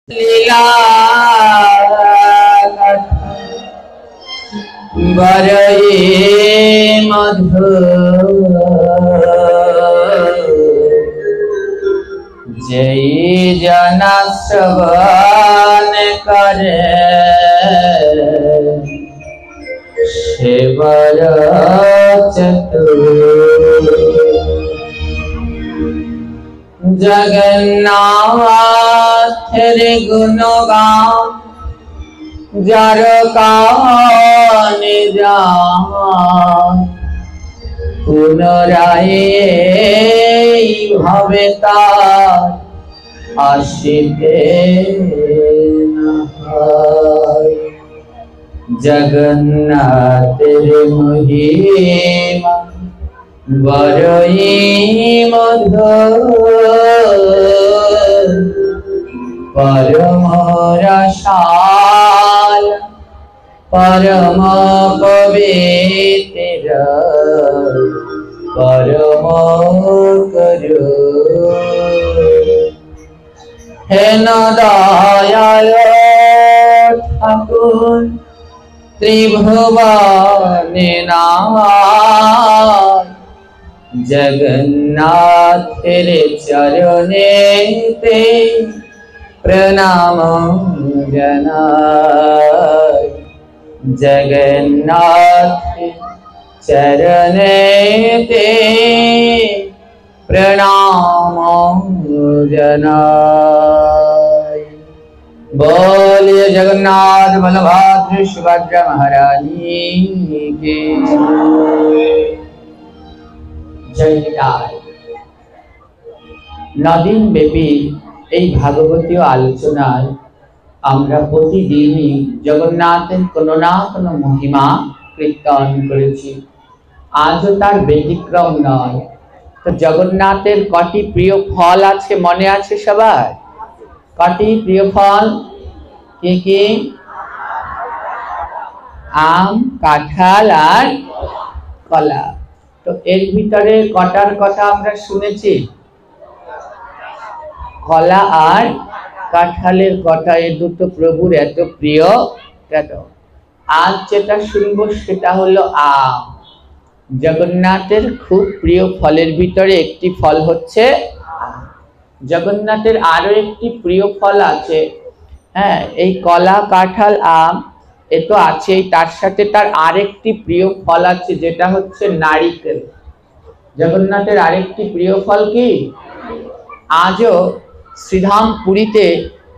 লীলা বরয়ে মধুর যেই जना শ্রবণ করে সে বর চতুর। জগন্নাথের গুণগান যার কানে যায় পুনরায় ভাবে তার আসিতে না হয়। জগন্নাথের মহিমা বড়ই মধুর পরম রসাল পরম পবিত্র পরম করুণ। হেন দয়াল ঠাকুর ত্রিভুবনে নাথ জগন্নাথের চরণেতে প্রণাম জানাই। জগন্নাথের চরণেতে প্রণাম জানাই। बोलिए जगन्नाथ बलभद्र सुभद्रा महाराज की जय। नदीन ব্যাপী এই ভাগবতীয় আলোচনায় আমরা প্রতিদিনই জগন্নাথের কোনো না কোনো মহিমা কীর্তন করেছি। আজও তার ব্যতিক্রম নয়। তো জগন্নাথের কটি প্রিয় ফল আছে মনে আছে সবার? কটি প্রিয় ফল কি কি? আম, কাঁঠাল আর কলা। তো এর ভিতরে কটার কথা আমরা শুনেছি? কলা আর কাঁঠালের কথা। এই দুটো প্রভুর এত প্রিয় কেন? আজ যেটা শুনবো সেটা হলো আম। জগন্নাথের খুব প্রিয় ফলের ভিতরে একটি ফল হচ্ছে আম। জগন্নাথের আরো একটি প্রিয় ফল আছে। হ্যাঁ, এই কলা কাঁঠাল আম এ তো আছেই, তার সাথে তার আরেকটি প্রিয় ফল আছে যেটা হচ্ছে নারিকেল। জগন্নাথের আরেকটি প্রিয় ফল কি? আজও শ্রীধাম পুরীতে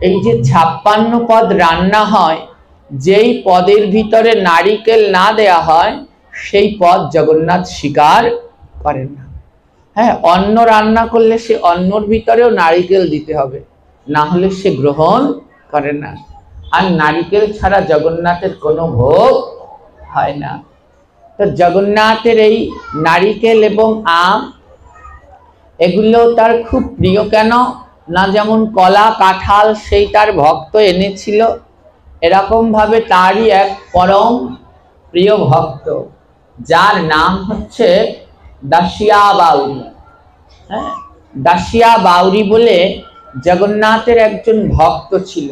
এই যে 56 পদ রান্না হয়, যেই পদের ভিতরে নারিকেল না দেয়া হয় সেই পদ জগন্নাথ স্বীকার করেন না। হ্যাঁ, অন্ন রান্না করলে সে অন্নর ভিতরেও নারিকেল দিতে হবে, না হলে সে গ্রহণ করে না। আর নারিকেল ছাড়া জগন্নাথের কোনো ভোগ হয় না। তো জগন্নাথের এই নারিকেল এবং আম এগুলো তার খুব প্রিয় কেন না? যেমন কলা কাঁঠাল সেই তার ভক্ত এনেছিল, এরকম ভাবে তারই এক পরম প্রিয় ভক্ত যার নাম হচ্ছে দাসিয়া বাউরি। হ্যাঁ, দাসিয়া বাউরি বলে জগন্নাথের একজন ভক্ত ছিল।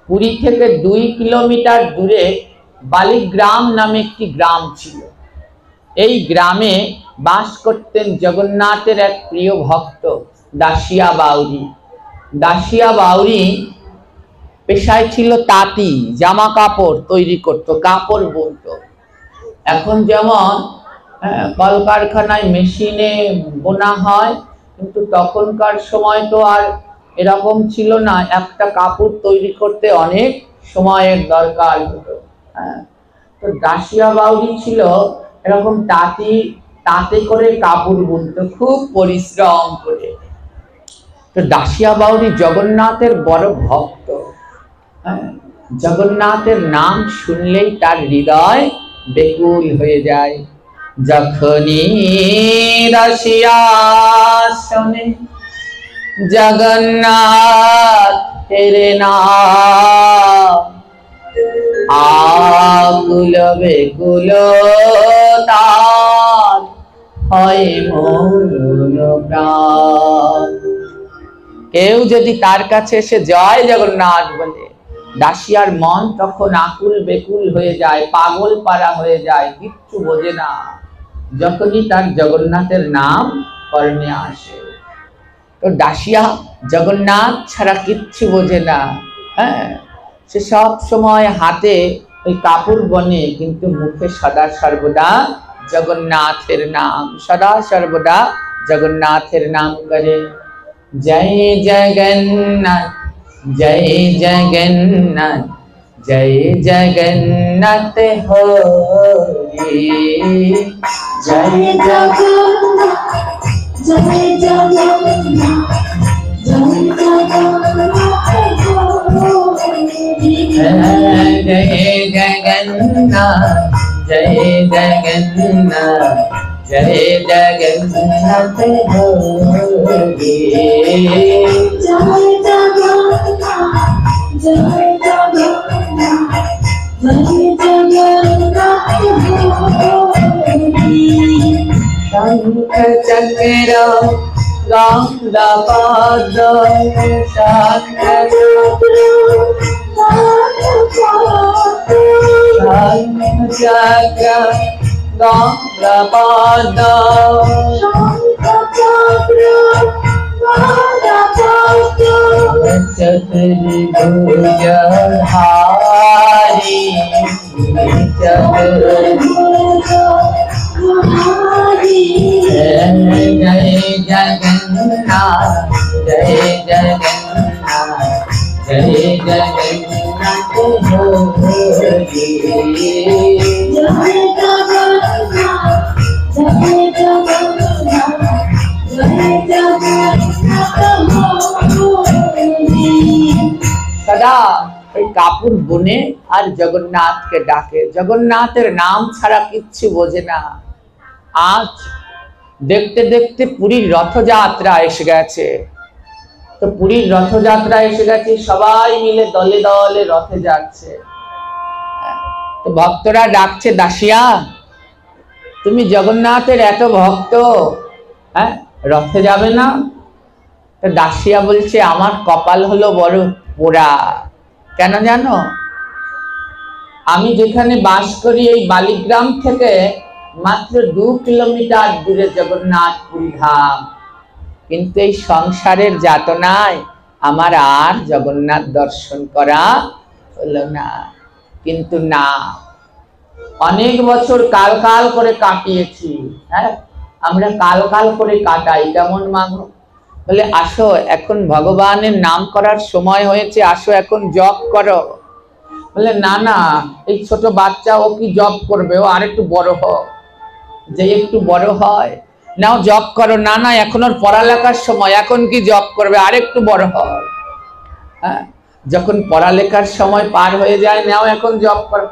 পুরী থেকে 2 কিলোমিটার দূরে বালিগ্রাম নামে একটি গ্রাম ছিল। এই গ্রামে বাস করতেন জগন্নাথের এক প্রিয় ভক্ত দাসিয়া বাউরি। দাসিয়া বাউরি পেশায় ছিল তাঁতি, জামা কাপড় তৈরি করত, কাপড় বুনত। এখন যেমন কলকারখানায় মেশিনে বোনা হয়, কিন্তু তখনকার সময় তো আর এরকম ছিল না। একটা কাপড় তৈরি করতে অনেক সময়ের দরকার হতো। তো দাসিয়া বাউরি ছিল এরকম তাঁতে করে কাপড় বুনত, খুব পরিশ্রম করে। তো দাসিয়া বাউরি জগন্নাথের বড় ভক্ত। জগন্নাথের নাম শুনলেই তার হৃদয় বেকুল হয়ে যায়। যখনই দাসিয়া শোনে জগন্নাথের নাম, আকুল বেকুল তার হয় মন প্রাণ। কেউ যদি তার কাছে এসে জয় জগন্নাথ বলে, দাসিয়ার মন তখন আকুল বেকুল হয়ে যায়, পাগল পারা হয়ে যায়, কিচ্ছু বোঝে না। যখনই তার জগন্নাথের নাম কর্ণে আসে, তো দাসিয়া জগন্নাথ ছাড়া কিচ্ছু বোঝে না। হ্যাঁ, সে সব সময় হাতে ওই কাপড় বনে, কিন্তু মুখে সদা সর্বদা জগন্নাথের নাম, সদা সর্বদা জগন্নাথের নাম করে। জয় জগন্নাথ জয় জগন্নাথ জয় জগন্নাথ হরি, জয় জগন্নাথ জয় জগন্নাথ জয় জগন্নাথ হরি, জয় জগন্নাথ জয় জগন্নাথ জয় জগন্নাথ হরি, জয় জগন্নাথ জয় জগন্নাথ জয় জগন্নাথ হরি। শঙ্খ চক্র গঙ্গা পদ, শঙ্খ চক্র গঙ্গা পদ, চতুর্ভুজ হারি, চতুর্ভুজ হারি, জয় জগন্নাথ জয় জগন্নাথ জয় জগন্নাথ হরি, জয় জগন্নাথ জয় জগন্নাথ জয় জগন্নাথ হরি। সদা ওই কাপড় বুনে আর জগন্নাথকে ডাকে, জগন্নাথের নাম ছাড়া কিচ্ছু বোঝে না। আজ দেখতে দেখতে পুরীর রথযাত্রা এসে গেছে, তো পুরীর রথযাত্রা এসে গেছে, সবাই মিলে দলে দলে রথে যাচ্ছে। তো ভক্তরা ডাকছে, দাসিয়া তুমি জগন্নাথের এত ভক্ত, হ্যাঁ রথে যাবে না? তো দাসিয়া বলছে, আমার কপাল হলো বড় পোড়া। কেন জানো? আমি যেখানে বাস করি এই বালিগ্রাম থেকে মাত্র 2 কিলোমিটার দূরে জগন্নাথপুরী ধাম, কিন্তু এই সংসারের যাতনায় আমার আর জগন্নাথ দর্শন করা হলো না। কিন্তু না, অনেক বছর কাল কাল করে কাটিয়েছি। হ্যাঁ, আমরা কাল কাল করে কাটাই, কেমন মাগো? বলে আসো, এখন ভগবানের নাম করার সময় হয়েছে, আসো এখন জপ করো। বলে না না, এই ছোট বাচ্চা, ও কি জপ করবে? ও আরেকটু বড় হোক, যে একটু বড় হয় নাও জব করো। না না, এখন ওর পড়ালেখার সময়, এখন কি জব করবে? আরেকটু বড় হয়। হ্যাঁ, যখন পড়ালেখার সময় পার হয়ে যায়, নাও এখন জব করো।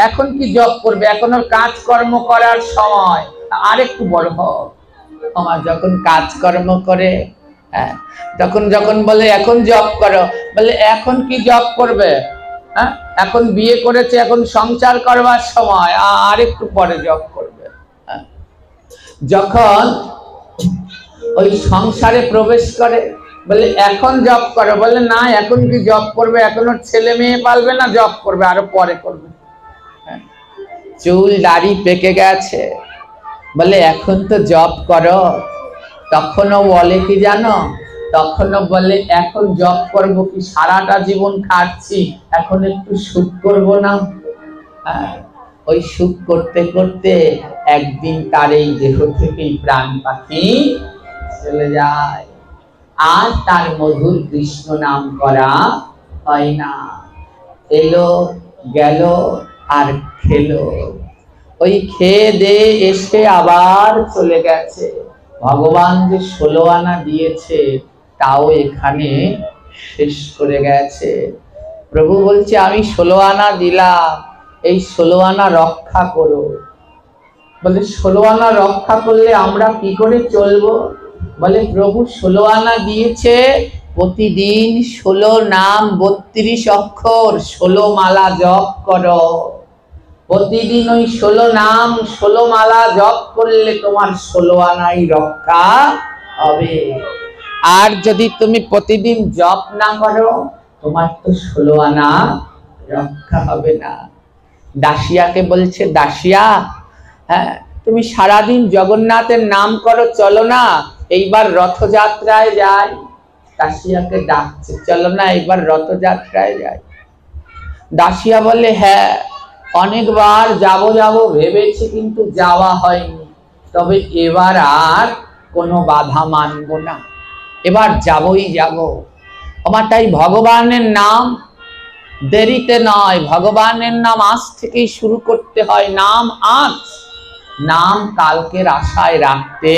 এখন কি জব করবে? এখন ওর কাজকর্ম করার সময়, আরেকটু বড় হোক। আমার যখন কাজকর্ম করে, হ্যাঁ, তখন যখন বলে এখন জব করো, বলে এখন কি জব করবে? হ্যাঁ, এখন বিয়ে করেছে, এখন সংসার করবার সময়, আরেকটু পরে জব করবে। যখন ওই সংসারে প্রবেশ করে, বলে এখন জব করো, বলে না এখন কি জব করবে? এখন ওর ছেলে মেয়ে পালবে না, জব করবে আরো পরে করবে। চুল দাড়ি পেকে গেছে, বলে এখন তো জব করো। তখনও বলে কি জানো? তখনও বলে এখন জব করব কি, সারাটা জীবন খাচ্ছি, এখন একটু সুখ করব না? ওই সুখ করতে করতে একদিন তার এই দেহ থেকেই প্রাণ পাখি চলে যায়, আর তার মধুর কৃষ্ণ নাম করা হয় না। এলো গেল আর খেলো, ওই খেয়ে দিয়ে এসে আবার চলে গেছে। ভগবান যে 16 আনা দিয়েছে তাও এখানে শেষ করে গেছে। প্রভু বলছে আমি 16 আনা দিলাম, এই 16 আনা রক্ষা করো। বলে 16 আনা রক্ষা করলে আমরা কি করে চলবো? বলে প্রভু 16 আনা দিয়েছে, প্রতিদিন 16 নাম 32 অক্ষর 16 মালা জপ করো। প্রতিদিন ওই 16 নাম 16 মালা জপ করলে তোমার 16 আনাই রক্ষা হবে। আর যদি তুমি প্রতিদিন জপ না করো তোমার তো 16 আনা রক্ষা হবে না। দাসিয়াকে বলছে, দাসিয়া হ্যাঁ তুমি সারাদিন জগন্নাথের নাম করো, চলো না এইবার রথযাত্রায় যাই। দাসিয়াকে ডাকছে, চলো না এইবার রথযাত্রায় যাই। দাসিয়া বলে, হ্যাঁ অনেকবার যাব যাব ভেবেছি কিন্তু যাওয়া হয়নি, তবে এবার আর কোনো বাধা মানব না, এবার যাবই যাব। আমার তাই ভগবানের নাম দেরিতে নয়, ভগবানের নাম আজ থেকেই শুরু করতে হয়। নাম আজ, নাম কালকের আশায় রাখতে।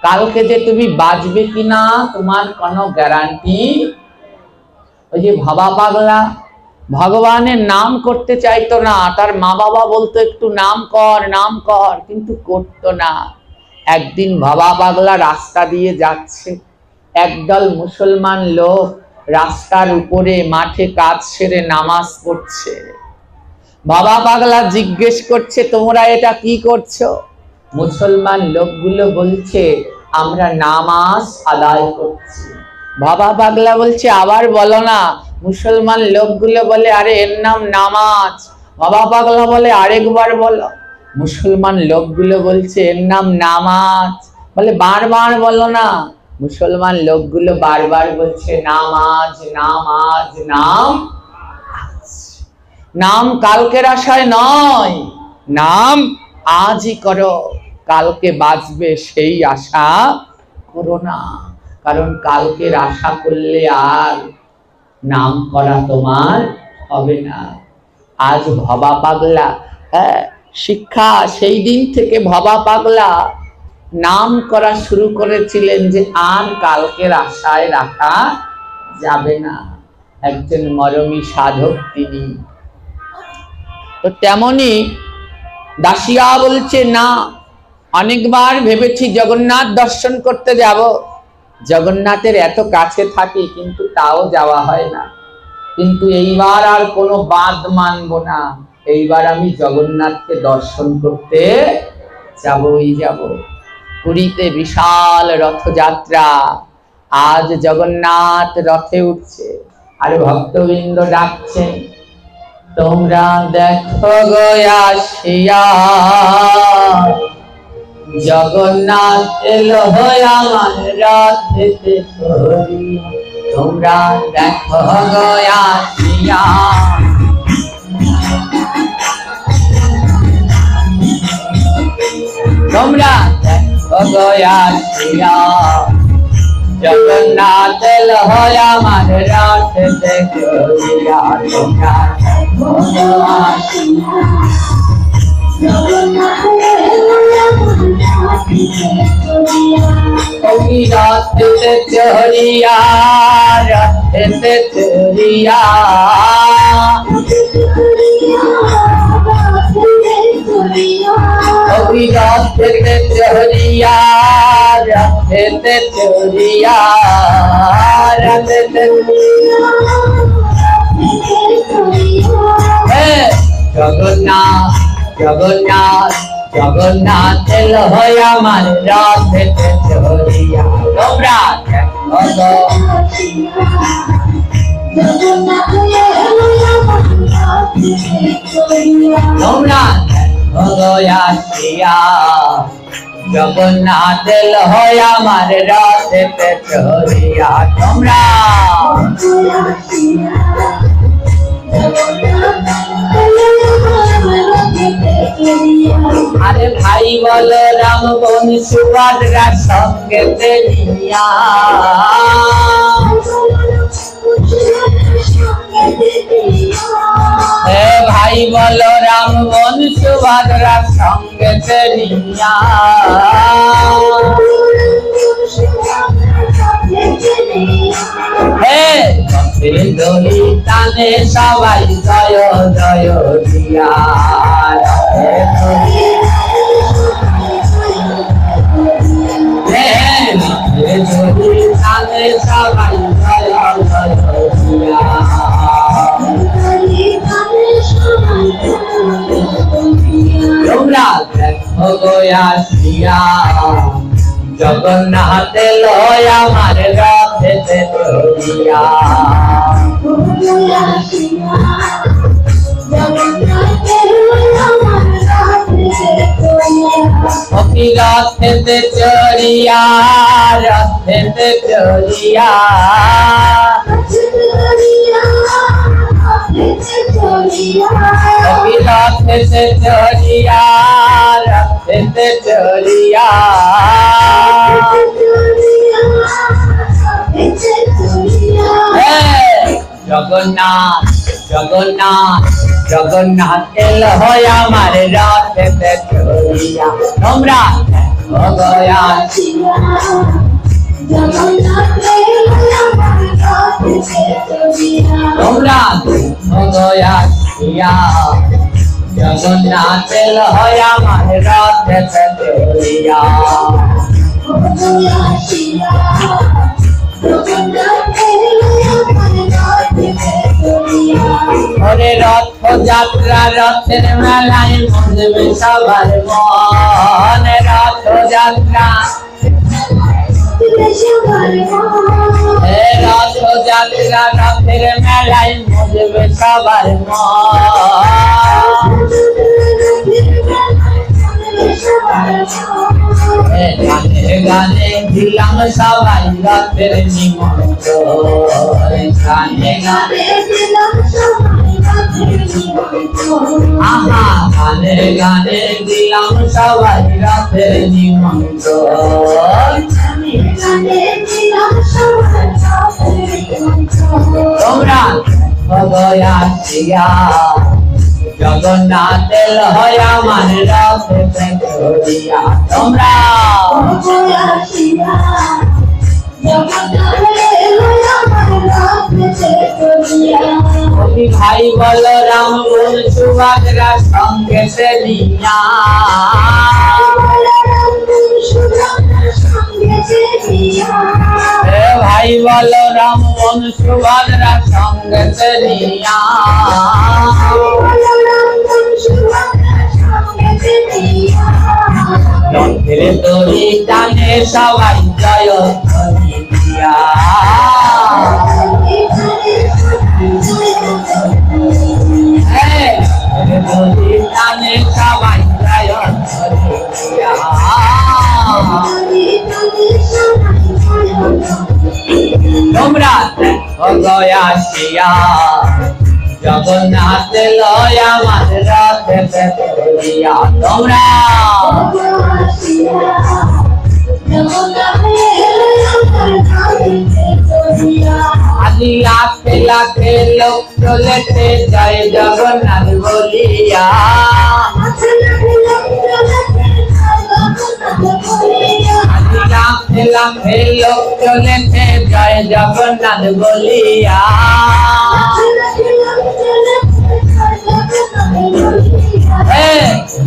কালকে যে তুমি বাঁচবে কিনা তোমার কোনো গ্যারান্টি। ওই যে ভাবা পাগলা ভগবানের নাম করতে চাইতো না, তার মা বাবা বলতো একটু নাম কর নাম কর, কিন্তু করতো না। একদিন ভাবা পাগলা রাস্তা দিয়ে যাচ্ছে, একদল মুসলমান লোক রাস্তার উপরে মাঠে কাজ সেরে নামাজ পড়ছে। বাবা পাগলা জিজ্ঞেস করছে, তোমরা এটা কি করছো? মুসলমান লোকগুলো বলছে, আমরা নামাজ আদায় করছি। বাবা পাগলা বলছে, আবার বলো না। মুসলমান লোকগুলো বলে, আরে এর নাম নামাজ। বাবা পাগলা বলে, আরেকবার বলো। মুসলমান লোকগুলো বলছে, এর নাম নামাজ। বলে, বারবার বলো না। মুসলমান লোকগুলো বারবার বলছে, নামাজ নামাজ নাম। নাম কালকের আশায় নয়, নাম আজই করো, কালকে বাঁচবে সেই আশা করো না। কারণ কালকের আশা করলে আর নাম করা তোমার হবে না। আজ ভবা পাগলা শিক্ষা, সেই দিন থেকে ভবা পাগলা নাম করা শুরু করেছিলেন যে আর কালকের আশায় রাখা যাবে না। একজন মরমী সাধক তিনি। তো তেমনি দাসিয়া বলছে, না অনেকবার ভেবেছি জগন্নাথ দর্শন করতে যাব, জগন্নাথের এত কাছে থাকি কিন্তু তাও যাওয়া হয় না, কিন্তু এইবার আর কোনো বাদ মানব না, এইবার আমি জগন্নাথকে দর্শন করতে যাবই যাব। পুরীতে বিশাল রথযাত্রা, আজ জগন্নাথ রথে উঠছে আর ভক্তবৃন্দ ডাকছেন, তোমরা দেখো গো আসিয়া জগন্নাথ এলো আমার রথেতে করে, তোমরা দেখো গো আসিয়া। তোমরা দেখো গো আসিয়া জগন্নাথ এলো আমার রথেতে করিয়া, তোমরা দেখো গো আসিয়া রথেতে চড়িয়া, রথেতে চড়িয়া, রথেতে চড়িয়া, রথেতে চড়িয়া, রথেতে জগন্নাথ জগন্নাথ জগন্নাথ এলো আমার রথেতে চড়িয়া, তোমরা দেখো গো তোমরা দেখো গো আসিয়া জগন্নাথ এলো আমার রথেতে চড়িয়া, তোমরা আরে ভাই বলো রাম বোন সুভদ্রা সঙ্গে নিয়া, হে ভাই বলো রাম বোন সুভদ্রা সঙ্গে নিয়া, হে দড়ি টানে সবাই জয় জয় দিয়া, দড়ি টানে সবাই জয় জয় দিয়া, তোমরা দেখো গো আসিয়া জগন্নাথ লয় আমার রথেতে চড়িয়া রথেতে চড়িয়া রথেতে চড়িয়া রথেতে চড়িয়া রথেতে চড়িয়া জগন্নাথ জগন্নাথ জগন্নাথ লয় আমার রথেতে চড়িয়া তোমরা গয়া তোমরা গয়া জগন্নাথ লয় আমার রথেতে চড়িয়া ওরে রথ যাত্রা রথের মেলায় মজবে সবার মন রথ যাত্রা রথ যাত্রা রথের মেলায় মজবে সবার মন গানে গানে দিলাম সবাই রথের নিমন্ত্রণ গানে গানে আহা গানে গানে দিলাম সবাই রথের নিমন্ত্রণ তোমরা গয়া জগন্নাথ লয় আমার রথেতে চড়িয়া তোমরা ভাই বলরাম সুভদ্রা সঙ্গে নিয়া ভাই বলরাম সুভদ্রা সঙ্গে নিয়া রথের দড়ি টানে সবাই জয় ধ্বনি দিয়া দড়ি টানে সবাই জয় ধ্বনি দিয়া তোমরা গয়া শিয়া জগন্নাথ লয় আমার রথেতে চড়িয়া তোমরা আদি লাখে লাখে লোক চলেছে জয় জগন্নাথ বলিয়া আদি লাখে লাখে লোক চলেছে জয় জগন্নাথ বলিয়া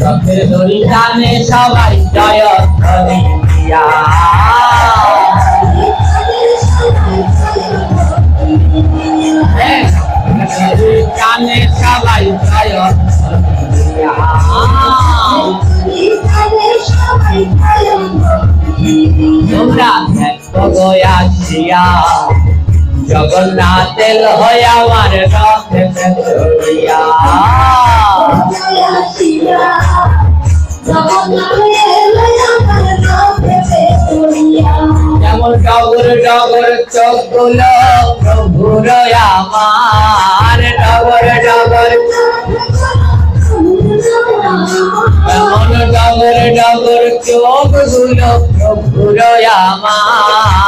রথের দড়ি টানে সবাই জয় ধ্বনি দিয়া টানে সবাই জয় ধ্বনি দিয়া তোমরা গয়া শিয়া জগন্নাথ লয় আমার রথেতে চড়িয়া যেমন ডগর ডগর চোখ গুলো প্রভুর আমার ডগর ডগর যেমন ডগর ডগর চোখ গুলো প্রভুর আমার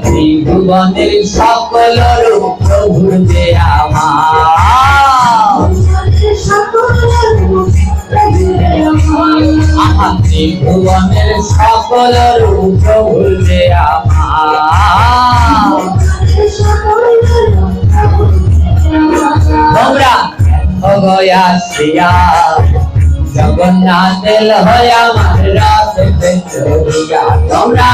ত্রিভুবনের সকল রূপ প্রভুর যে আমার ত্রিভুবনের সকল রূপ প্রভুর যে আমার তোমরা গয়া শিয়া জগন্নাথ লয় আমার রথেতে চড়িয়া তোমরা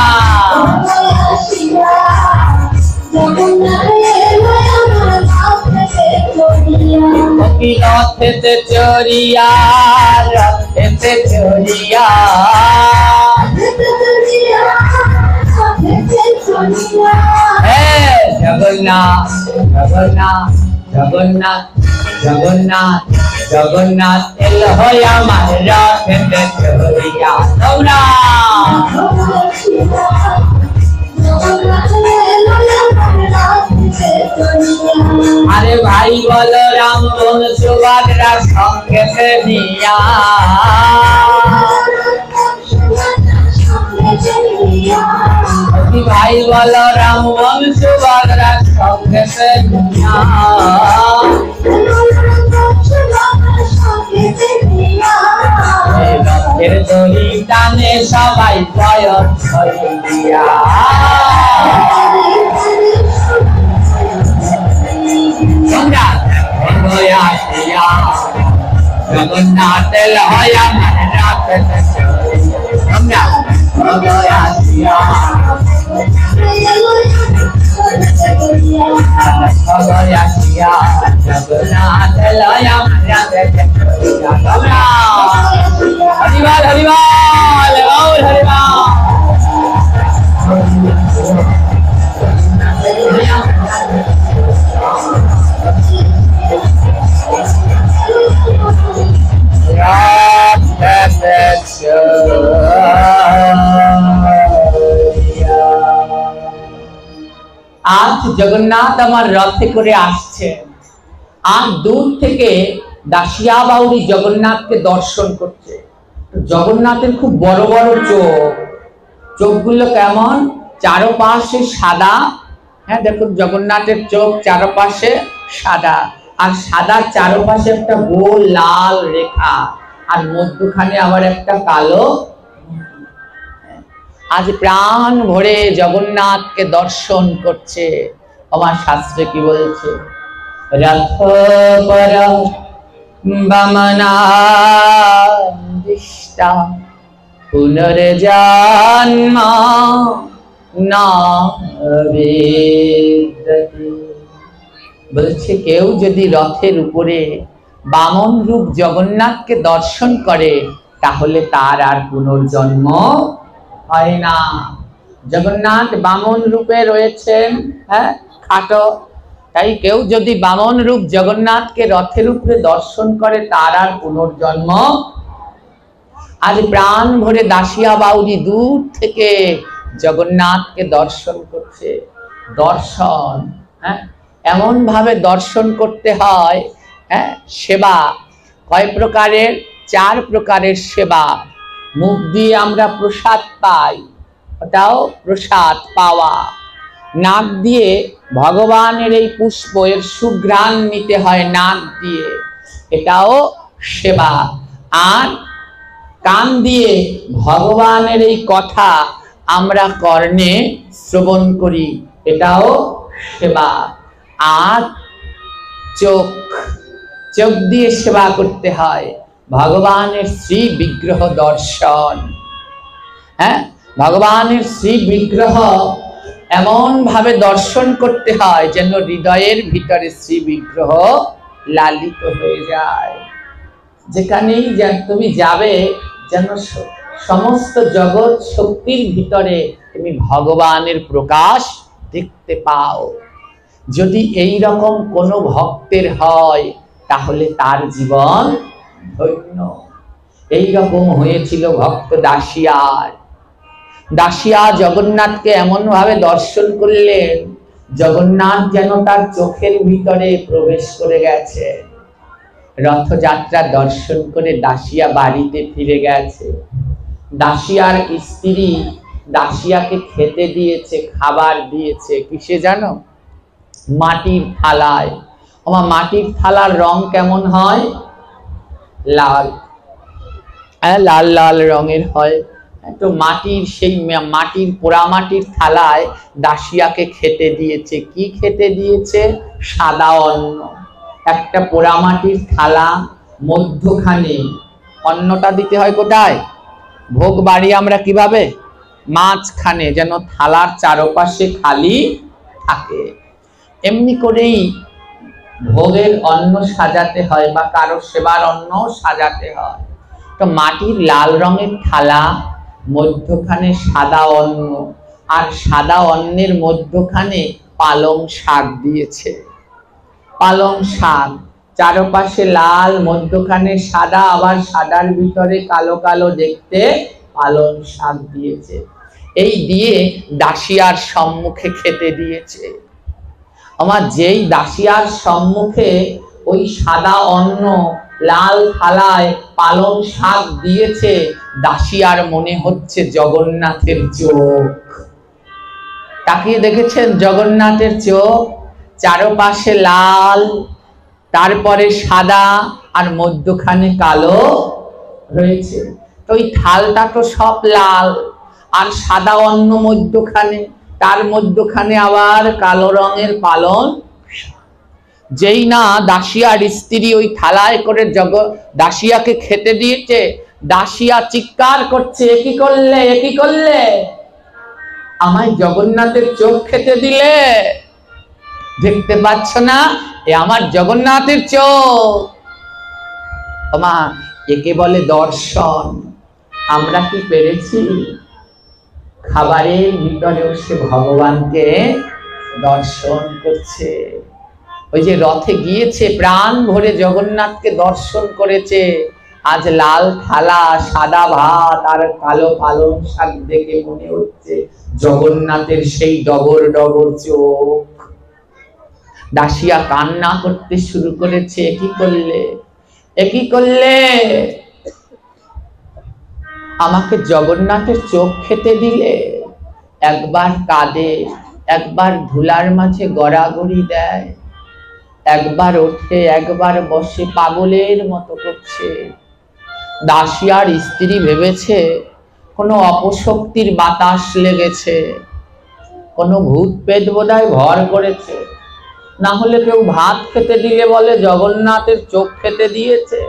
সখী রথেতে চড়িয়া, রথেতে চড়িয়া, জগন্নাথ জগন্নাথ জগন্নাথ জগন্নাথ জগন্নাথ এল হয় আমার রথেতে চড়িয়া। তোমরা আরে ভাই বলো রাম সুভদ্রা সঙ্গে নিয়া, ভাই বলো রাম সুভদ্রা সঙ্গে নিয়া, রথের দড়ি টানে সবাই জয় হইয়া। জগন্নাথ লয় আমার রথেতে চড়িয়া, জগন্নাথ লয় আমার রথেতে চড়িয়া। হরিবল হরিবল গৌর হরিবল। আজ জগন্নাথ আমার রথে করে আসছেন, আর দূর থেকে দাসিয়া বাউরি জগন্নাথকে দর্শন করছে। জগন্নাথের খুব বড় বড় চোখ, চোখগুলো কেমন চারপাশে সাদা। হ্যাঁ দেখুন জগন্নাথের চোখ চারপাশে সাদা, আর সাদার চারপাশে একটা গোল লাল রেখা, আর মধ্যখানে আবার একটা কালো। আজ প্রাণ ভরে জগন্নাথকে দর্শন করছে। আমার শাস্ত্রে কি বলছে? রথ পর বামনাদিষ্টা পুনর্জন্ম না বিদ্যতে। বলছে কেউ যদি রথের উপরে বামন রূপ জগন্নাথকে দর্শন করে তাহলে তার আর পুনর্জন্ম হয় না। জগন্নাথ বামন রূপে রয়েছেন, হ্যাঁ খাটো, তাই কেউ যদি বামন রূপ জগন্নাথকে রথের উপরে দর্শন করে তার আর পুনর্জন্ম। আজ প্রাণ ভরে দাসিয়া বাউরি দূর থেকে জগন্নাথকে দর্শন করছে। দর্শন, হ্যাঁ এমন ভাবে দর্শন করতে হয়। হ্যাঁ সেবা কয় প্রকারের? 4 প্রকারের সেবা। মুখ দিয়ে আমরা প্রসাদ পাই, ওটাও প্রসাদ পাওয়া। নাক দিয়ে ভগবানের এই পুষ্প এর সুঘ্রাণ নিতে হয় নাক দিয়ে, এটাও সেবা। আর কান দিয়ে ভগবানের এই কথা আমরা কর্ণে শ্রবণ করি, এটাও সেবা। আর চোখ, চোখ দিয়ে সেবা করতে হয় ভগবানের শ্রী বিগ্রহ দর্শন। হ্যাঁ ভগবানের শ্রী বিগ্রহ এমন ভাবে দর্শন করতে হয় যেন হৃদয়ের ভিতরে শ্রী বিগ্রহ লালিত হয়ে যায়। যেখানেই তুমি যাবে যেন সমস্ত জগৎ শক্তির ভিতরে তুমি ভগবানের প্রকাশ দেখতে পাও। যদি এই রকম কোনো ভক্তের হয় তাহলে তার জীবন ধন্য। এই রকম হয়েছিল ভক্ত দাসিয়ার। দাসিয়া জগন্নাথকে এমন ভাবে দর্শন করলেন জগন্নাথ যেন তার চোখের ভিতরে প্রবেশ করে গেছে। রথযাত্রা দর্শন করে দাসিয়া বাড়িতে ফিরে গেছে। দাসিয়ার স্ত্রী দাসিয়াকে খেতে দিয়েছে, খাবার দিয়েছে কিসে জানো? মাটির থালায়। আমার মাটির থালার রং কেমন হয়? লাল, লাল লাল রঙের হয়। তো মাটির সেই মাটির পোড়া মাটির থালায় দাসিয়াকে খেতে দিয়েছে। কি খেতে দিয়েছে? সাদা অন্ন। একটা পোড়া মাটির থালা, মধ্যখানে অন্নটা দিতে হয় কোথায়? ভোগ বাড়ি আমরা কিভাবে? মাঝখানে, যেন থালার চারপাশে খালি থাকে। এমনি করেই ভোগের অন্ন সাজাতে হয় বা কারো সেবার অন্ন সাজাতে হয়। তো মাটির লাল রঙের থালা, মধ্যখানে সাদা অন্ন, আর সাদা অন্নের মধ্যখানে পালং শাক দিয়েছে। পালং শাক চারপাশে লাল, মধ্যখানে সাদা, আবার সাদার ভিতরে কালো কালো দেখতে পালং শাক দিয়েছে। এই দিয়ে দাসিয়ার সম্মুখে খেতে দিয়েছে। আমার যেই দাসিয়ার সম্মুখে ওই সাদা অন্ন লাল থালায় পালং শাক দিয়েছে, দাসিয়ার মনে হচ্ছে জগন্নাথের চোখ। তাকিয়ে দেখেছেন জগন্নাথের চোখ, চারপাশে লাল, তারপরে সাদা, আর মধ্যখানে কালো রয়েছে। তো ওই থালটা তো সব লাল, আর সাদা অন্ন মধ্যখানে, তার মধ্যখানে আবার কালো রঙের পালং। যেই না দাসিয়ার স্ত্রী ওই থালায় করে দাসিয়াকে খেতে দিয়েছে, দাসিয়া চিৎকার করছে, একই করলে, একই করলে, আমায় জগন্নাথের চোখ খেতে দিলে, দেখতে পাচ্ছ না এ আমার জগন্নাথের চোখ। মা, একে বলে দর্শন। আমরা কি পেরেছি? খাবারের ভিতরেও সে ভগবানকে দর্শন করছে। ওই যে রথে গিয়েছে, প্রাণ ভরে জগন্নাথকে দর্শন করেছে, আজ লাল থালা, সাদা ভাত আর কালো পালং শাক দেখে মনে হচ্ছে জগন্নাথের সেই ডগর ডগর চোখ। দাসিয়া কান্না করতে শুরু করেছে, একই করলে, একই করলে, আমাকে জগন্নাথের চোখ খেতে দিলে। একবার কাঁদে, একবার ধুলার মাঝে গড়াগড়ি দেয়, একবার ওঠে, একবার বসে, পাগলের মতো করছে। দাসিয়ার স্ত্রী ভেবেছে কোনো অপশক্তির বাতাস লেগেছে, কোনো ভূত পেট বোধহয় ভর করেছে, না হলে কেউ ভাত খেতে দিলে বলে জগন্নাথের চোখ খেতে দিয়েছে।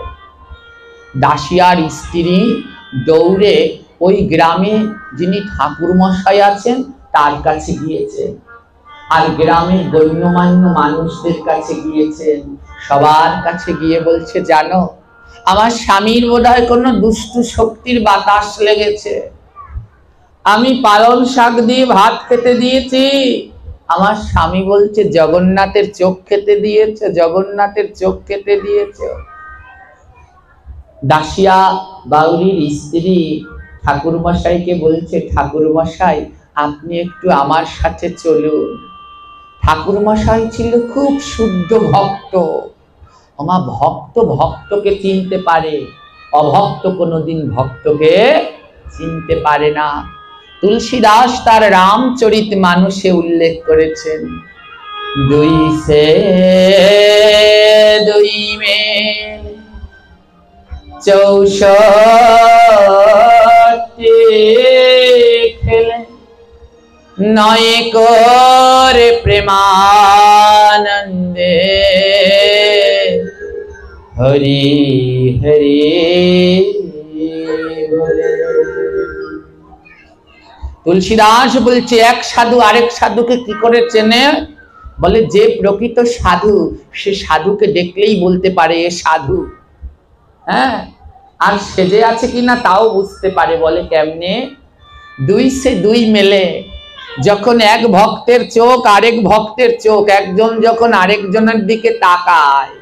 দাসিয়ার স্ত্রী দৌড়ে ওই গ্রামে যিনি ঠাকুর মশাই আছেন তার কাছে গিয়েছে, আর গ্রামের গণ্যমান্য মানুষদের কাছে গিয়েছেন। সবার কাছে গিয়ে বলছে, জানো আমার স্বামীর বোধহয় কোনো দুষ্ট শক্তির বাতাস লেগেছে, আমি পালং শাক দিয়ে ভাত খেতে দিয়েছি, আমার স্বামী বলছে জগন্নাথের চোখ খেতে দিয়েছে, জগন্নাথের চোখ খেতে দিয়েছে। দাসিয়া বাউরির স্ত্রী ঠাকুর মশাইকে বলছে, ঠাকুর মশাই আপনি একটু আমার সাথে চলুন। ঠাকুর মশাই ছিল খুব শুদ্ধ ভক্ত। আমার ভক্ত ভক্তকে চিনতে পারে, অভক্ত কোনোদিন ভক্তকে চিনতে পারে না। তুলসীদাস তার রামচরিত মানুষে উল্লেখ করেছেন, দুই সে দুই মেল 64 খেলে, নয় করে প্রেমানন্দে, হরি হরি বলে। তুলসীদাস বলছে এক সাধু আরেক সাধুকে কি করে চেনে? বলে যে প্রকৃত সাধু সে সাধুকে দেখলেই বলতে পারে এ সাধু, হ্যাঁ, আর সেজে আছে কিনা তাও বুঝতে পারে। বলে কেমনে? দুই সে দুই মেলে, যখন এক ভক্তের চোখ আরেক ভক্তের চোখ, একজন যখন আরেকজনের দিকে তাকায়,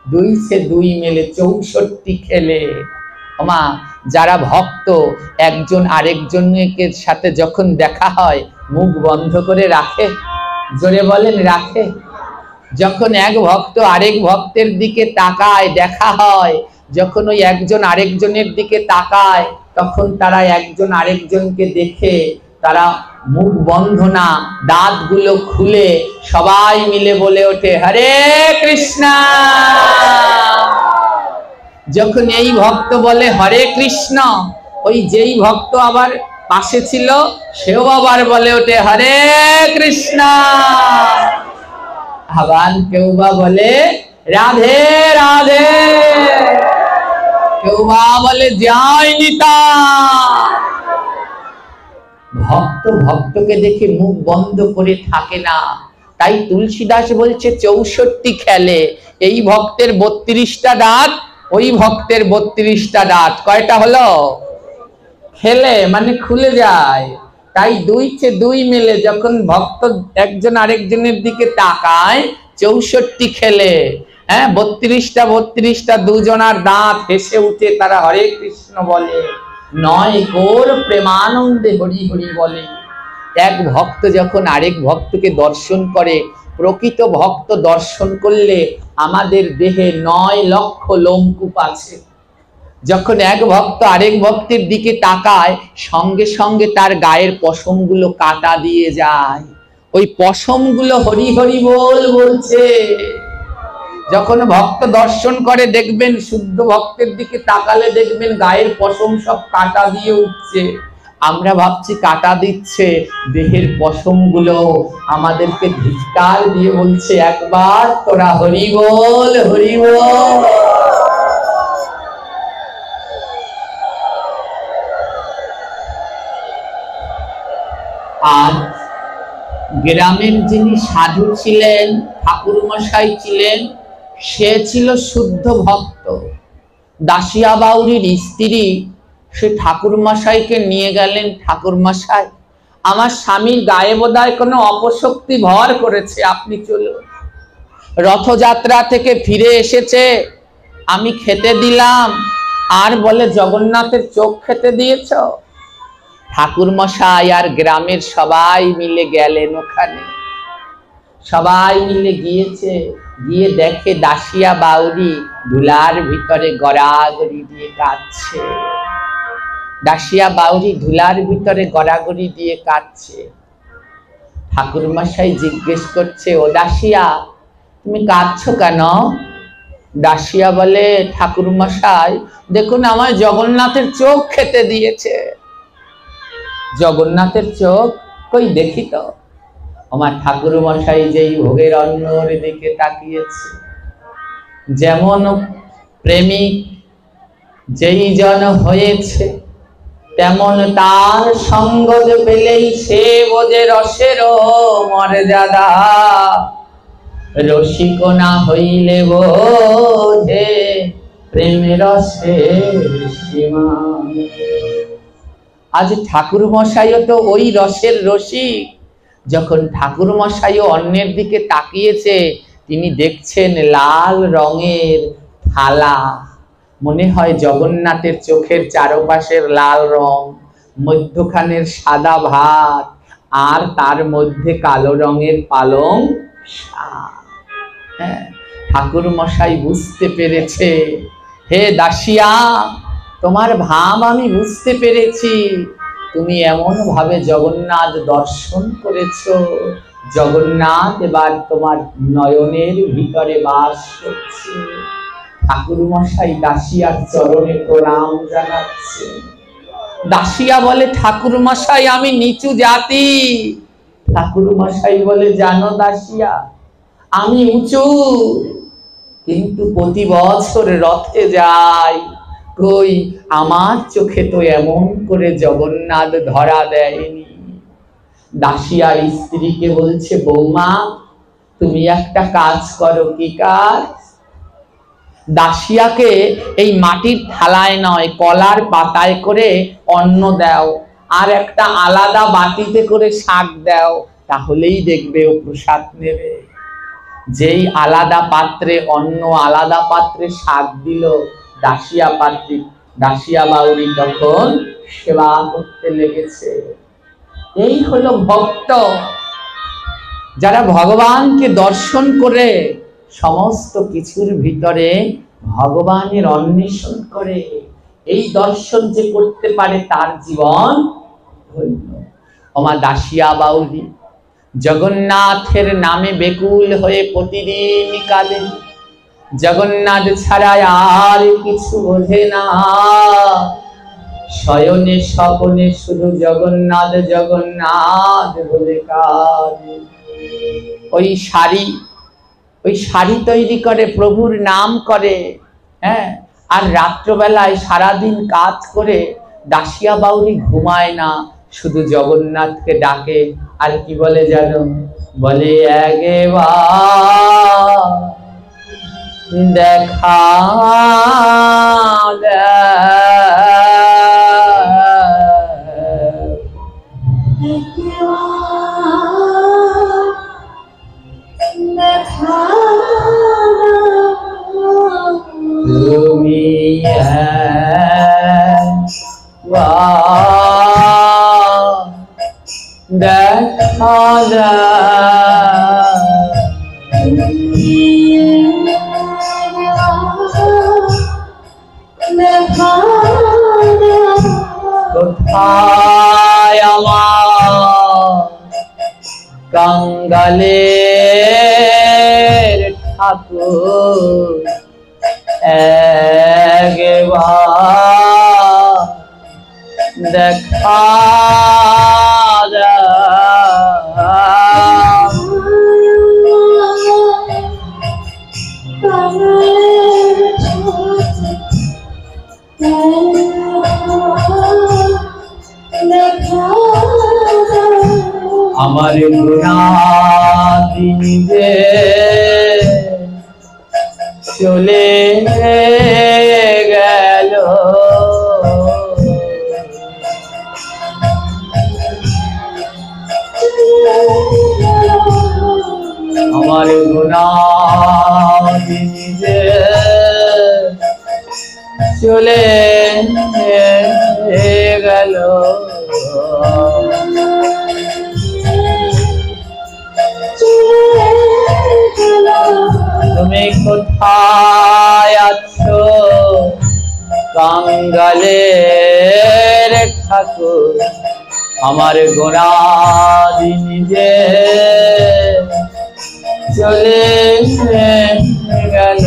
দুই সে দুই মেলে 64 খেলে। মা, যারা ভক্ত একজন আরেকজনের সাথে যখন দেখা হয় মুখ বন্ধ করে রাখে? জোরে বলেন, রাখে? যখন এক ভক্ত আরেক ভক্তের দিকে তাকায়, দেখা হয়, যখন ওই একজন আরেকজনের দিকে তাকায়, তখন তারা একজন আরেকজনকে দেখে তারা মুখ বন্ধ না, দাঁতগুলো খুলে সবাই মিলে বলে ওঠে হরে কৃষ্ণ। যখন এই ভক্ত বলে হরে কৃষ্ণ, ওই যেই ভক্ত আবার পাশে ছিল সেও আবার বলে ওঠে হরে কৃষ্ণ। আবার কেউ বা বলে রাধে রাধে, কেউ বা বলে জয় নিতাই। ভক্ত ভক্তকে দেখে মুখ বন্ধ করে থাকে না, তাই তুলসীদাস বলছে 64 খেলে, এই ভক্তের 32টা দাঁত, ওই ভক্তের 32টা দাঁত, কয়টা হলো? খেলে মানে খুলে যায়। তাই 2 মিলে যখন ভক্ত একজন আরেকজনের দিকে তাকায়, 64 খেলে, হ্যাঁ 32টা দুজনার দাঁত হেসে উঠে তারা হরে কৃষ্ণ বলে, 9 কোর প্রেমানন্দে হরি হরি বলে। এক ভক্ত যখন আরেক ভক্তকে দর্শন করে, প্রকৃত ভক্ত দর্শন করলে আমাদের দেহে 9 লক্ষ লোমকূপ আছে। যখন এক ভক্ত আরেক ভক্তের দিকে তাকায়, সঙ্গে সঙ্গে তার গায়ের পশমগুলো কাটা দিয়ে যায়। ওই পশমগুলো হরি হরি বল বলছে। যখন ভক্ত দর্শন করে দেখবেন, শুদ্ধ ভক্তের দিকে তাকালে দেখবেন গায়ের পশম সব কাটা দিয়ে উঠছে। আমরা ভাবছি কাটা দিচ্ছে, দেহের পশমগুলো আমাদেরকে ধিক্কার দিয়ে বলছে, একবার তোরা হরি বল হরি বল। আর গ্রামের যিনি সাধু ছিলেন, ঠাকুর মশাই ছিলেন, সে ছিল শুদ্ধ ভক্ত। দাসিয়া বাউরির স্ত্রী সে ঠাকুর মশাইকে নিয়ে গেলেন, ঠাকুর মশাই আমার স্বামীর গায়ে বোধহয় কোনো অপশক্তি ভর করেছে, আপনি চলুন। রথযাত্রা থেকে ফিরে এসেছে, আমি খেতে দিলাম, আর বলে জগন্নাথের চোখ খেতে দিয়েছ। ঠাকুর মশাই আর গ্রামের সবাই মিলে গেলেন ওখানে। সবাই মিলে গিয়েছে, গিয়ে দেখে দাসিয়া বাউরি ধুলার ভিতরে গড়াগড়ি দিয়ে কাঁদছে। দাসিয়া বাউরি ধুলার ভিতরে গড়াগড়ি দিয়ে কাঁদছে। ঠাকুর মশাই জিজ্ঞেস করছে, ও দাসিয়া তুমি কাঁদছো কেন? দাসিয়া বলে, ঠাকুর মশাই দেখুন আমার জগন্নাথের চোখ খেতে দিয়েছে। জগন্নাথের চোখ কই দেখি তো। আমার ঠাকুর মশাই যেই ভোগের অন্নর দিকে তাকিয়েছে, যেমন প্রেমিক যেই জন হয়েছে, তেমন তার সঙ্গ পেলেই সে বোঝে রসের মর্যাদা, রসিক না হইলে বোঝে প্রেমের রসের সীমা। আজ ঠাকুর মশাইও তো ওই রসের রসিক। যখন ঠাকুর মশাইও অন্যের দিকে তাকিয়েছে, তিনি দেখছেন লাল রঙের থালা, মনে হয় জগন্নাথের চোখের চারপাশের লাল রং, মধ্যখানের সাদা ভাত, আর তার মধ্যে কালো রঙের পালং শাক। হ্যাঁ, ঠাকুর মশাই বুঝতে পেরেছে, হে দাসিয়া তোমার ভাব আমি বুঝতে পেরেছি, তুমি এমন ভাবে জগন্নাথ দর্শন করেছো, জগন্নাথ এবার তোমার নয়নের ভিতরে বাস করছে। ঠাকুর মশাই দাসিয়ার চরণে প্রণাম জানাচ্ছে। দাসিয়া বলে, ঠাকুর মশাই আমি নিচু জাতি। ঠাকুর মশাই বলে, জানো দাসিয়া আমি উঁচু, কিন্তু প্রতি বছর রথে যাই, কই আমার চোখে তো এমন করে জগন্নাথ ধরা দেয়নি। দাসিয়ার স্ত্রীকে বলছে, বৌমা তুমি একটা কাজ করো। কি কাজ? দাসিয়াকে এই মাটির থালায় নয়, কলার পাতায় করে অন্ন দাও, আর একটা আলাদা বাটিতে করে শাক দাও, তাহলেই দেখবে ও প্রসাদ নেবে। যেই আলাদা পাত্রে অন্ন, আলাদা পাত্রে শাক দিল, দাসিয়া বাউরি তখন সেবা করতে লেগেছে। এই হলো ভক্ত, যারা ভগবানকে দর্শন করে সমস্ত কিছুর ভিতরে ভগবানের অন্বেষণ করে। এই দর্শন যে করতে পারে তার জীবন ধন্য। আমার দাসিয়া বাউরি জগন্নাথের নামে বেকুল হয়ে প্রতিদিন কাঁদে। জগন্নাথ ছাড়া আর কিছু বোঝে না, শয়নে স্বপনে শুধু জগন্নাথ জগন্নাথ বলে কাঁদে। ওই শাড়ি তৈরি করে, প্রভুর নাম করে, হ্যাঁ, আর রাত্রবেলায় সারাদিন কাজ করে দাসিয়া বাউরি ঘুমায় না, শুধু জগন্নাথকে ডাকে। আর কি বলে জানো? বলে একবার দেখা তুমি দেখা কোথায় আমার কাঙ্গালের ঠাকুর একবার দেখা আমার গুনাহী যে চলে গেল আমার গুনাহী যে চলে গেল তুমি কোথায় আছো কাঙ্গালের ঠাকুর আমার গুনাহী নিজে চলে গেল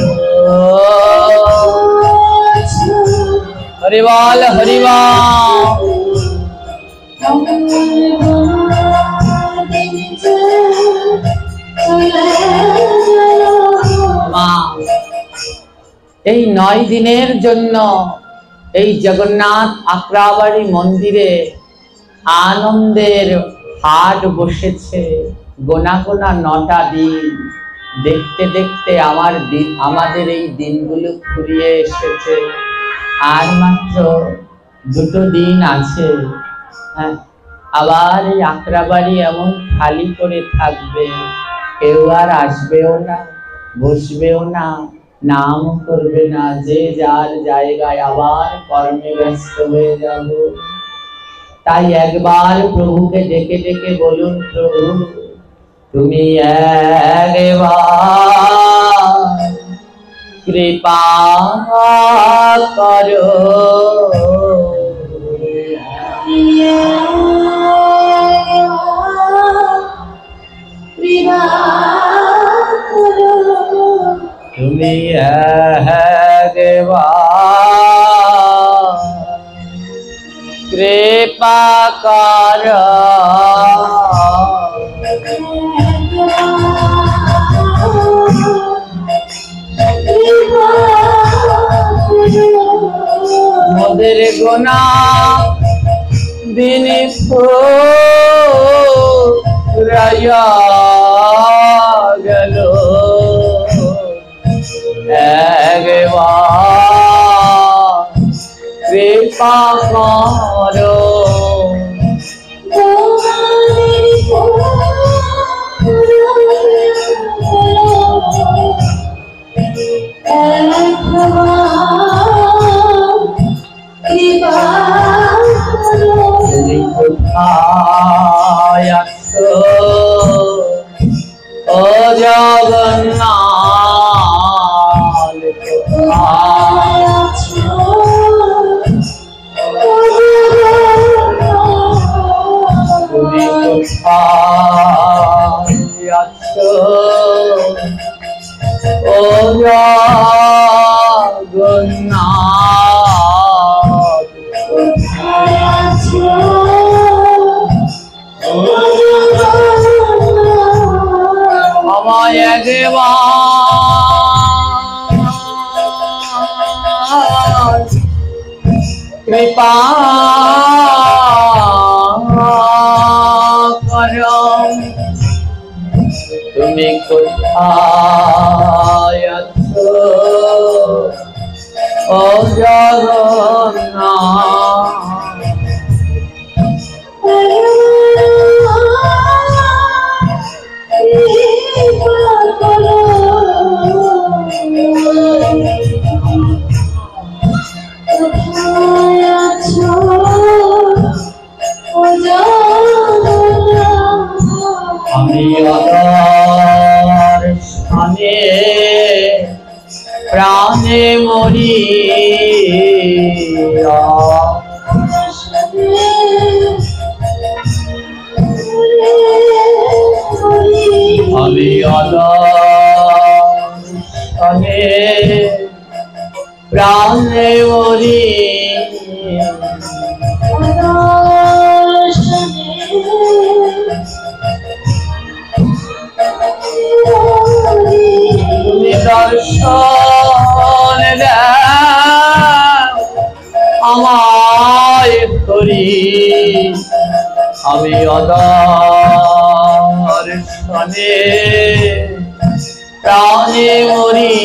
হরি বল হরি বল এই 9 দিনের জন্য এই জগন্নাথ আকরাবাড়ি মন্দিরে আনন্দের হাট বসেছে। গোনা গোনা 9টা দিন, দেখতে দেখতে আমাদের এই দিনগুলো ফুরিয়ে এসেছে। আর মাত্র 2টো দিন আছে। হ্যাঁ, আবার এই আকরাবাড়ি এমন খালি করে থাকবে, কেউ আর আসবেও না, বসবেও না, নাম করবে না, যে যার জায়গায় আবার কর্মে ব্যস্ত হয়ে যাব। তাই একবার প্রভুকে ডেকে ডেকে বলুন, প্রভু তুমি একবার কৃপা করো, তুমি একবার কৃপা করো। মোদের গুনাহ দিন ফুরাইয়া গেল, একবার কৃপা করো। তুমি কোথায় আছো ও জগন্নাথ, কোথায় আছো? তুমি কোথায় আছো ও জগন্নাথ, কোথায় আছো? আমায় একবার কৃপা করো, তুমি কোথায় আছো ও আমি অদর স্থানে প্রাণে মরি আমি অদর স্থানে প্রাণে মরি তুমি দর্শন দাও আমায় করি আমি অদর স্থানে প্রাণে মরি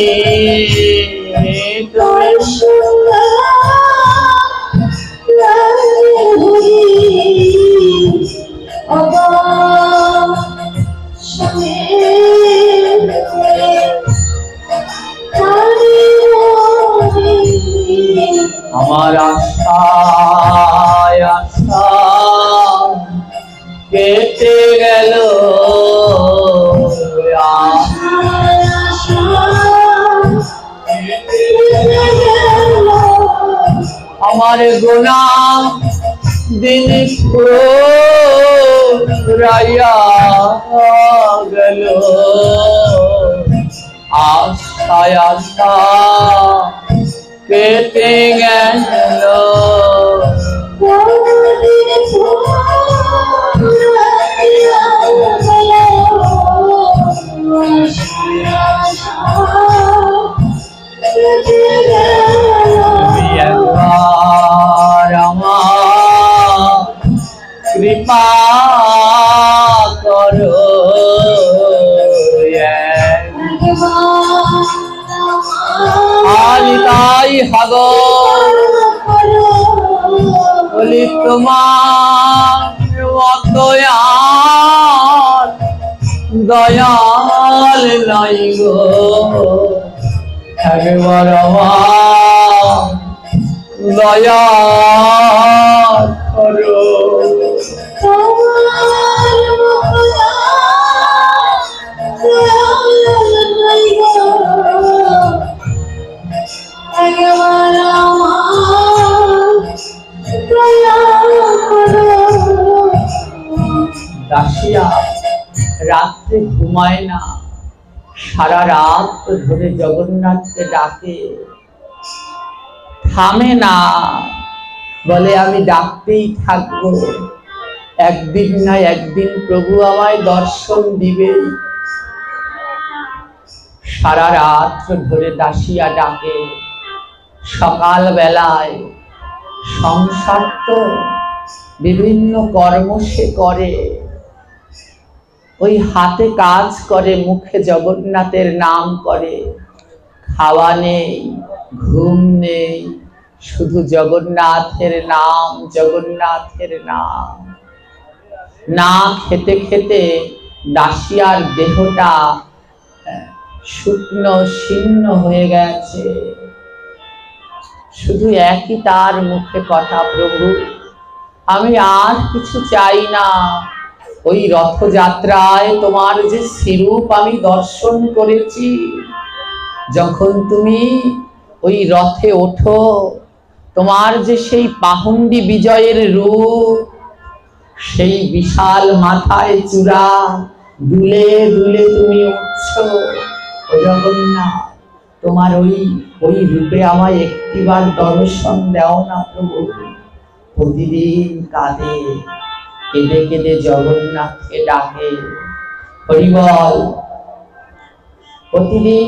আমার আশায় আশা কেটে গেল আমার গোনা দিন ফুরাইয়া গেল আশায় আশা কেটে গেল তুমি একবার আমার কৃপা করো তাই হাগর বলি তোমার মতো আর দয়াল নাই গো একবার আমার দয়া করো দাসিয়া রাত্রে ঘুমায় না, সারা রাত ধরে জগন্নাথকে ডাকে, থামে না, বলে আমি ডাকতেই থাকবো, একদিন না একদিন প্রভু আমায় দর্শন দিবে। সারা রাত ধরে দাসিয়া ডাকে। সকাল বেলায় সংসার তো বিভিন্ন কর্ম সে করে, ওই হাতে কাজ করে, মুখে জগন্নাথের নাম করে, খাওয়া নেই, ঘুম নেই, শুধু জগন্নাথের নাম, জগন্নাথের নাম। না খেতে খেতে দাসিয়ার দেহটা শুকনো শীর্ণ হয়ে গেছে, শুধু একই তার মুখে কথা, প্রভু আমি আর কিছু চাই না, ওই রথযাত্রায় তোমার যে স্বরূপ আমি দর্শন করেছি, যখন তুমি ওই রথে ওঠো, তোমার যে সেই পাহুন্ডি বিজয়ের রূপ, সেই বিশাল মাথায় চূড়া, দুলে দুলে তুমি উঠছো, ও জগন্নাথ তোমার ওই রূপে আমায় একটিবার দর্শন দাও না প্রভু। প্রতিদিন কাঁদে, কেঁদে কেঁদে জগন্নাথকে ডাকে, হরি বল। প্রতিদিন